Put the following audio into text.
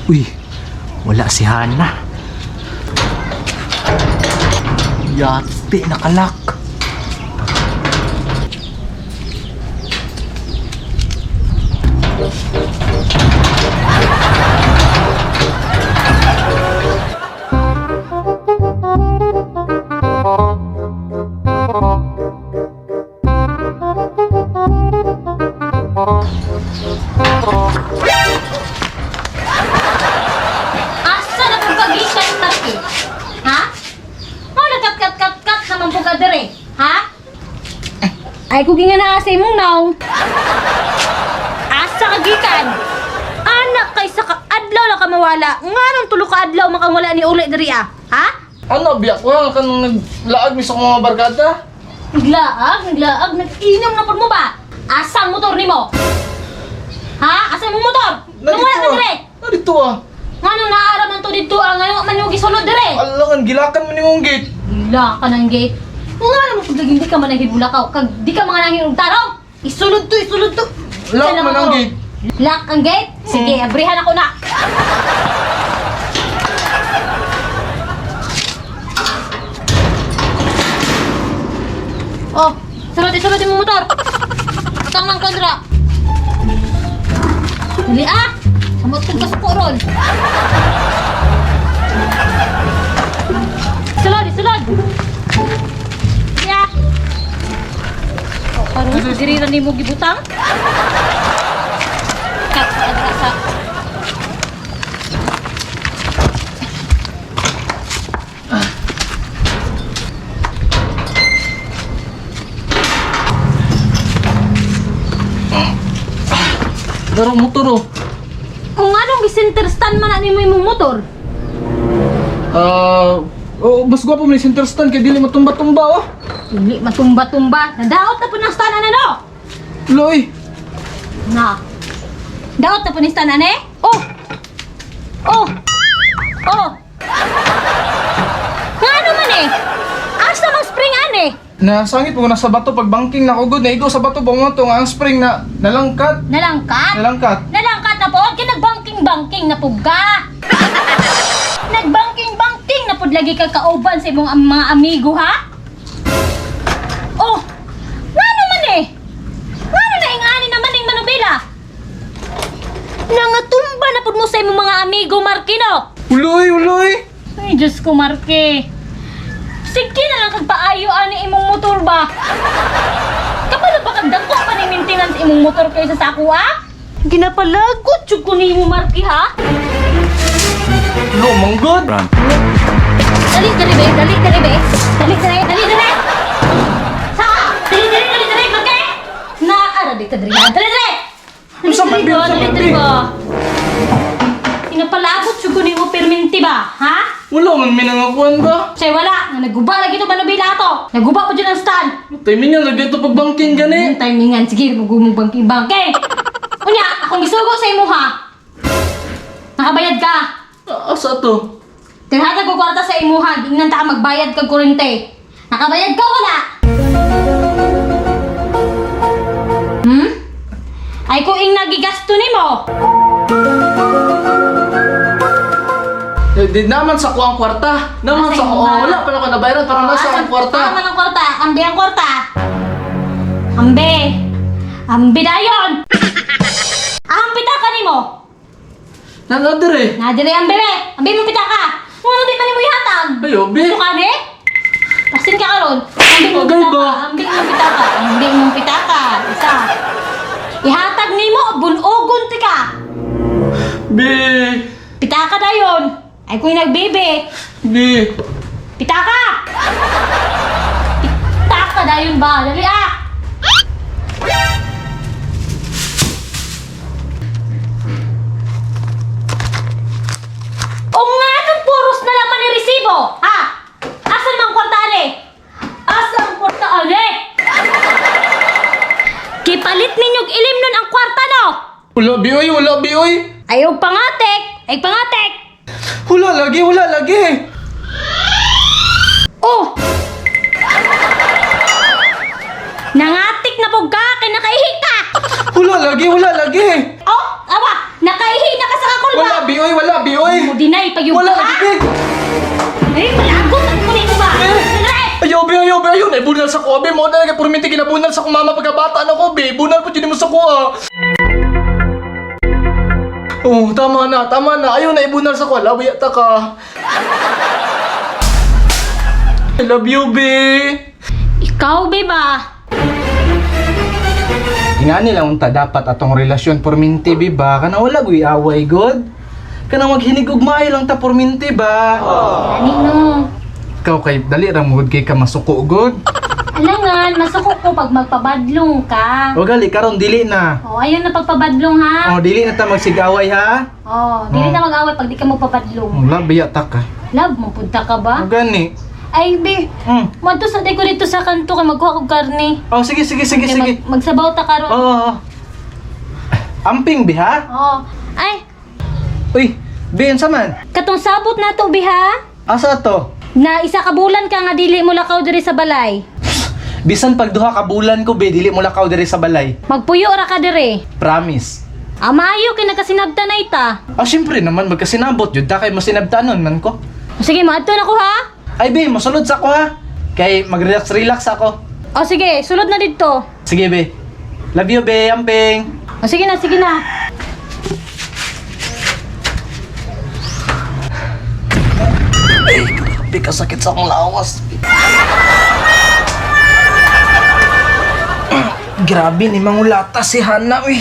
Uy, wala si Hana. Yate, nakalak. Asa na kung kagikan taki? Ha? Ano nagkat-kat-kat-kat naman po ka dire? Ha? Ay, kuging nga na asay mong naw. Asa kagikan? Anak kay sa adlaw lang ka mawala. Nga nung tulo ka adlaw makawala ni uli diri ah. Ha? Ano, biyak ko lang kanang naglaag mi sa mga barkada? Naglaag, nag-inom na po mo ba? Asang motor ni mo? Ha? Asang mong motor? Nawala ka dire? Narito ah. Nga nung naaraman to dito ang ngayon man yung gisulod dire? Alangan, gilakan mo ni mong gate. Hila ka ng gate. Kung nga naman pag hindi ka manahid bulakaw, kag di ka mga nanging tarong, isulod to. Lock man ang gate. Lock ang gate? Sige, abrihan ako na. Oh, sulod yung motor. Tangang kandra. Dali ah! Samot kong kasuko ron. Sulod! Yeah. Oh, parang diriran ni mo gibutang. Kat, adrasa. Darong motor oh. Kung anong center stand man na ni mo imong motor? Mas gwapo mo ni center stand kaya dili matumba-tumba oh. Hindi matumba-tumba. Nadaot na po ng stand ano no? Loy, Na. Daot na po ni stand ano eh? Oh! Nga ano man eh? Asa mang spring ane? nasangit mo nasa bato pag banking nakugod na igo sa bato bumoto nga ang spring na nalangkat. Nalangkat? Nalangkat na po? Kinag-banking-banking na po ka! Nag-banking-banking na po lagi ka kauban sa imong mga amigo ha? Oh! Nga naman eh! Nga na ingani naman yung manubila? Nangatumba na po mo sa imong mga amigo, Markino! Uloy! Ay, Diyos ko, Marke. Sige na lang kagpaayo ani imong motor ba? Kapalo ba kagdako pa ni maintenance imong motor kaysa sa ako ah? Ginapalagot jud ko nimo, Marke ha? Lo, manggod! Run. Dali be. Sa! Dali, Marke! Naara dito, dali. Sa mabil. Ginapalagot jud ko nimo perminti ba, ha? Wala man minangakuan ba? Say wala, nga naguba lagi to manubila to. Naguba po dyan ang stand. Timing nga lagi ito pag banking gani. Timingan, sige, magumong bangking-bangking. Unya, akong gisugo sa imo ha. Nakabayad ka. Asa to? Tinatag ko kwarta sa imo ha. Ingnan ta ka magbayad kag kurente. Nakabayad ka wala? Ay ko ing nagigasto nimo. Di naman sa kuang kwarta. Naman Asa sa imo, ha? wala pa na ko nabayaran para nasa ang kwarta. Tama ng kwarta. Ambe ang kwarta. Ambe dayon. Ang pitaka nimo. Nanadere. Nadire ang bebe. Ambe mo pitaka. Kung di pa nimo ihatag. Ayo, be. Ito ka ne? Pasin ka karon. Ambe mo Agay pitaka. ba? Ambe mo pitaka. Isa. Ihatag nimo bunugon ti ka. Be. Pitaka dayon. Ay kung nagbebe. Be. Pitaka! Pitaka dayon ba? Dali ah! O nga nung puros na lang man ni resibo, ha? Asan mang kwartaane? Asan ang kwartaane? Kipalit ninyog ilim nun ang kwarta no? Wala, be, oy. Ayaw pangatek! Ay pangatek! Wala lagi. Oh! Nangatik na po ka, kay nakaihi ka! Wala lagi. Oh! Awa! Nakaihi na ka sa kakulba! Wala, Bioy, wala, Bioy. Mo dinay pag yung Wala, ha? big. Eh, malagot ang kunin mo ba? Dali! Ayaw, be, ayaw, be, ayaw. Naibunal sa ko, be. Mo na nagay purminti kinabunal sa kong mama pagkabata na ko, be. Bunal po dyan mo sa ko, ah. Oh, tama na, tama na. Ayaw na ibunal sa ko. Labi yata ka. I love you, be. Ikaw, be ba? Nga nila unta dapat atong relasyon porminti, be ba? Kana wala guy away, god. Kana maghinig og maayo lang ta porminti ba? Ani no. Ikaw kay dali ra mo kay ka masuko, god. Alangan, masuko ko pag magpabadlong ka. O gali karon dili na. Oh, ayun na pagpabadlong ha. O dili na ta magsigaway ha. Oh, dili na mag-away pag di ka magpabadlong. Labi yata ka. Love mo punta ka ba? O gani. Ay, be. Hmm. Madto sa ko dito sa kanto kay magkuha kog karne. Oh, sige, sige, sige, Kaya sige. magsabaw ta karon. Oo. Amping, be, ha? Oh. Ay, Uy, be, unsa man? katong sabot na to, biha. Asa to? Na isa ka bulan ka nga dili mo lakaw diri sa balay. Bisan pag duha ka bulan ko, be, dili mo lakaw diri sa balay. Magpuyo ra ka diri. Promise. Maayo kay nakasinabtan na ita. Ah, syempre naman, magkasinabot yun. Da kay masinabtanon man ko. Sige, maadto na ko ha. Ay, be, masulod sa ko, ha? Kay mag-relax ako. O sige, sulod na dito. Sige, be. Love you, be, amping. O sige na, sige na. Be, kasakit sa akong lawas. Grabe ni Mangulata si Hana, uy.